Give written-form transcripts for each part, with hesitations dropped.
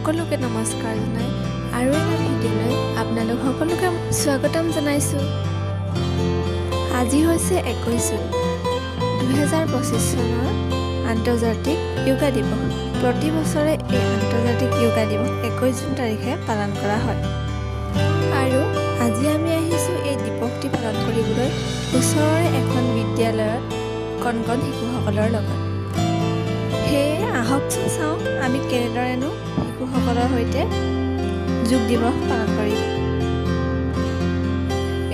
সকলোকে নমস্কাৰ জনাই আৰু এটা ভিডিঅ'লৈ আপোনালোক সকলোকে স্বাগতম জনাইছোঁ। আজি হৈছে 21 জুন 2025 চনৰ আন্তৰ্জাতিক য়োগা দিৱস। প্ৰতি বছৰে এই আন্তৰ্জাতিক য়োগা দিৱস 21 জুন তাৰিখে পালন কৰা হয় আৰু আজি আমি আহিছোঁ এই দিৱসটি পালন কৰিবলৈ ওচৰৰে এখন বিদ্যালয়ত কণ কণ শিশুসকলৰ লগত। সেয়ে আহকচোন চাওঁ আমি কেনেদৰেনো শিশুসকলৰ সৈতে যোগ দিৱস পালন কৰিম।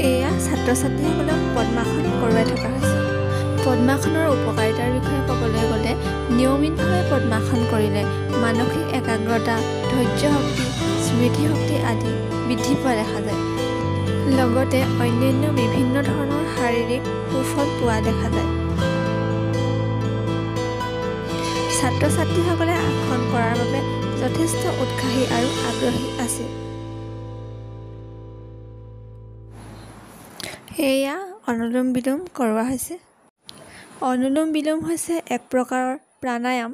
এয়া ছাত্ৰ ছাত্ৰীসকলক পদ্মাসন কৰোৱাই থকা হৈছে। পদ্মাসনৰ উপকাৰিতাৰ বিষয়ে ক'বলৈ গ'লে নিয়মিতভাৱে পদ্মাসন কৰিলে মানসিক একাগ্ৰতা, ধৈৰ্য শক্তি, স্মৃতি শক্তি আদি বৃদ্ধি পোৱা দেখা যায়। লগতে অন্যান্য বিভিন্ন ধৰণৰ শাৰীৰিক সুফল পোৱা দেখা যায়। ছাত্ৰ ছাত্ৰীসকলে আসন কৰাৰ বাবে যথেষ্ট উৎসাহী আৰু আগ্ৰহী আছে। এয়া অনুলোম বিলোম কৰোৱা হৈছে। অনুলোম বিলোম হৈছে এক প্ৰকাৰৰ প্ৰাণায়াম,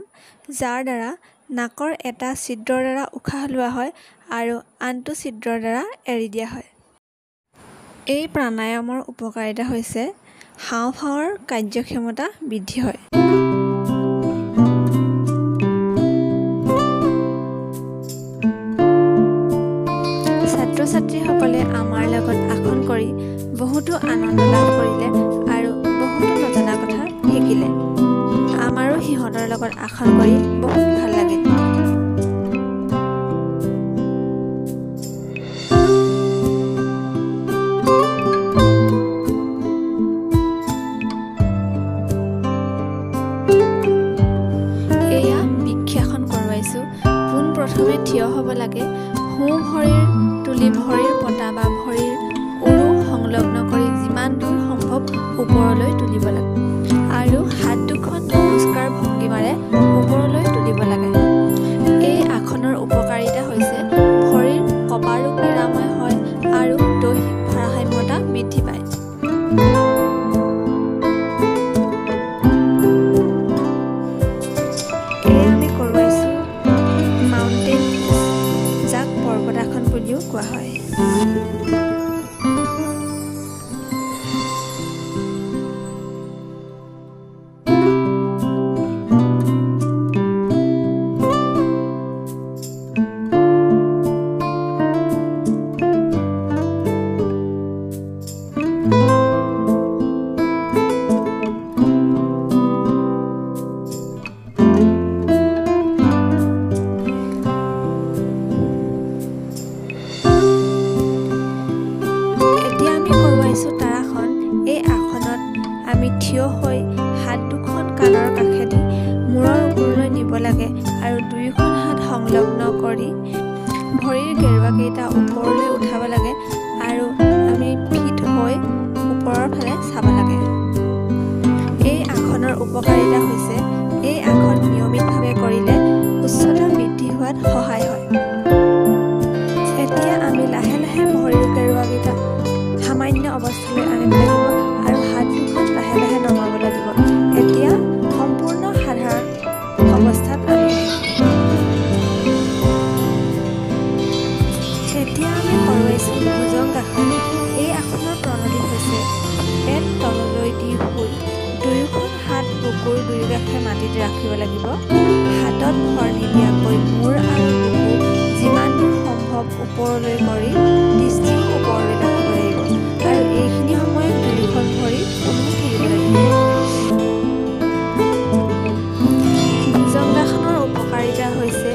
যাৰ দ্বাৰা নাকৰ এটা ছিদ্ৰৰ দ্বাৰা উশাহ লোৱা হয় আৰু আনটো ছিদ্ৰৰ দ্বাৰা এৰি দিয়া হয়। এই প্ৰাণায়ামৰ উপকাৰিতা হৈছে হাওঁফাওঁৰ কাৰ্যক্ষমতা বৃদ্ধি হয়। ছাত্ৰ ছাত্ৰীসকলে আমাৰ লগত আসন কৰি বহুতো আনন্দ লাভ কৰিলে আৰু বহুতো নজনা কথা শিকিলে। আমাৰো সিহঁতৰ লগত আসন কৰি বহুত ভাল লাগিল। এয়া বৃক্ষাসন কৰোৱাইছোঁ। পোনপ্ৰথমে থিয় হ'ব লাগে। সোঁ ভৰিৰ তুলি ভৰিৰ পতা বা ভৰিৰ উৰু সংলগ্ন কৰি যিমান দূৰ সম্ভৱ ওপৰলৈ তুলিব লাগে আৰু হাত দুখন নমস্কাৰ ভংগীমাৰে ওপৰলৈ তুলিব লাগে। এই আসনৰ উপকাৰিতা হৈছে ভৰিৰ কঁপাৰো নিৰাময় হয় আৰু দৈহিক ভাৰসাম্যতা বৃদ্ধি পায়। এয়া আমি কৰোৱাইছোঁ মাউণ্টেইন প'জ, যাক পৰ্বতাসন বুলিও কোৱা হয়। এই আসনত আমি থিয় হৈ হাত দুখন কাণৰ কাষেদি মূৰৰ ওপৰলৈ নিব লাগে আৰু দুয়োখন হাত সংলগ্ন কৰি ভৰিৰ গেৰুৱাকেইটা ওপৰলৈ উঠাব লাগে আৰু আমি ফিট হৈ ওপৰৰ ফালে চাব লাগে। এই আসনৰ উপকাৰিতা হৈছে এই আসন নিয়মিতভাৱে কৰিলে উচ্চতা বৃদ্ধি হোৱাত সহায় হয়। এতিয়া আমি লাহে লাহে ভৰিৰ গেৰুৱাকেইটা সামান্য অৱস্থালৈ আনিব লাগিব আৰু হাত দুখন লাহে লাহে নমাব লাগিব। এতিয়া সম্পূৰ্ণ সাধাৰণ অৱস্থাত এতিয়া আমি কৰোৱাইছোঁ ভুজংগাসন। এই আসনৰ প্ৰণালী হৈছে পেট তললৈ দি শুই দুয়োখন হাত বুকুৰ দুয়োকাষে মাটিত ৰাখিব লাগিব। হাতত ভৰ নিদিয়াকৈ মূৰ আৰু বুকু যিমান দূৰ সম্ভৱ ওপৰলৈ কৰি দৃষ্টি ওপৰলৈ ৰাখিব লাগিব আৰু এইখিনি সময়ত দুয়োখন ভৰি পুনৰ থাকিব লাগিব। ভুজংগাসনৰ উপকাৰিতা হৈছে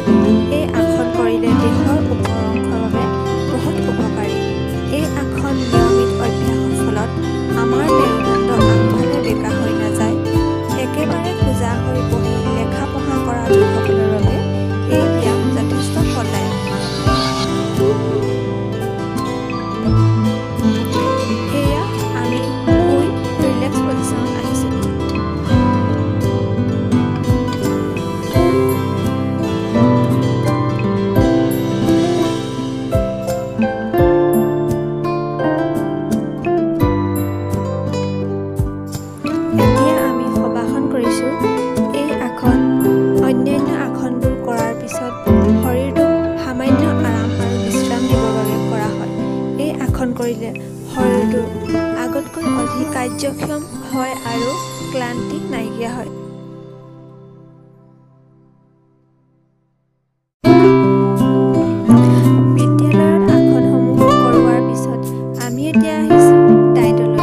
এই আসন কৰিলে দেহৰ ওপৰ অংশৰ বাবে বহুত উপকাৰী। এই আসন নিয়মিত অভ্যাসৰ ফলত আমাৰ মেৰুদণ্ড আগফালে বেঁকা হৈ নাযায়। একেবাৰে সোজা হৈ বহি লেখা পঢ়া কৰা লোকসকলৰ বাবে এই ব্যায়াম যথেষ্ট ফলদায়ক। এয়া আমি শুই ৰিলেক্স পজিশ্যনত আহিছোঁ। এতিয়া আমি শৱাসন কৰিছোঁ। এই আসন অন্যান্য কাৰ্যক্ষম হয় আৰু ক্লান্তি নাইকিয়া হয়। বিদ্যালয়ৰ আসনসমূহ কৰোৱাৰ পিছত আমি এতিয়া আহিছোঁ ডায়েটলৈ।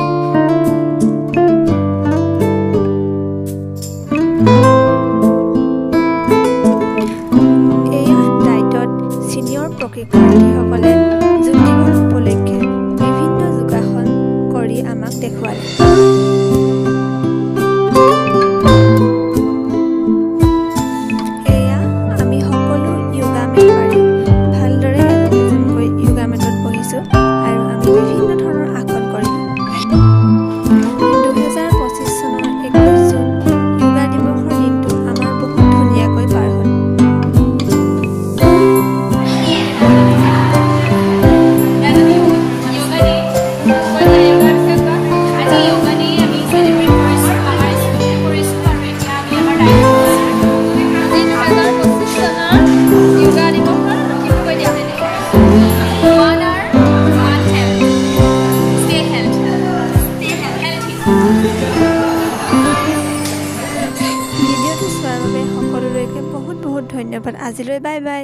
এই ডায়েটত ছিনিয়ৰ প্ৰশিক্ষাৰ্থীসকলে যোগ দিৱস উপলক্ষে বিভিন্ন যোগাসন কৰি আমাক দেখুৱালে। এয়া আমি সকলো য়োগা মেট পাৰি ভালদৰে এজনকৈ য়োগা মেটত বহিছোঁ আৰু আমি বিভিন্ন ধৰণৰ আসন কৰিলোঁ। 2025 চনৰ 21 জুন য়োগা দিৱসৰ দিনটো আমাৰ বহুত ধুনীয়াকৈ পাৰ হ'ল। ভিডিঅ'টো চোৱাৰ বাবে সকলোলৈকে বহুত বহুত ধন্যবাদ। আজিলৈ বাই বাই।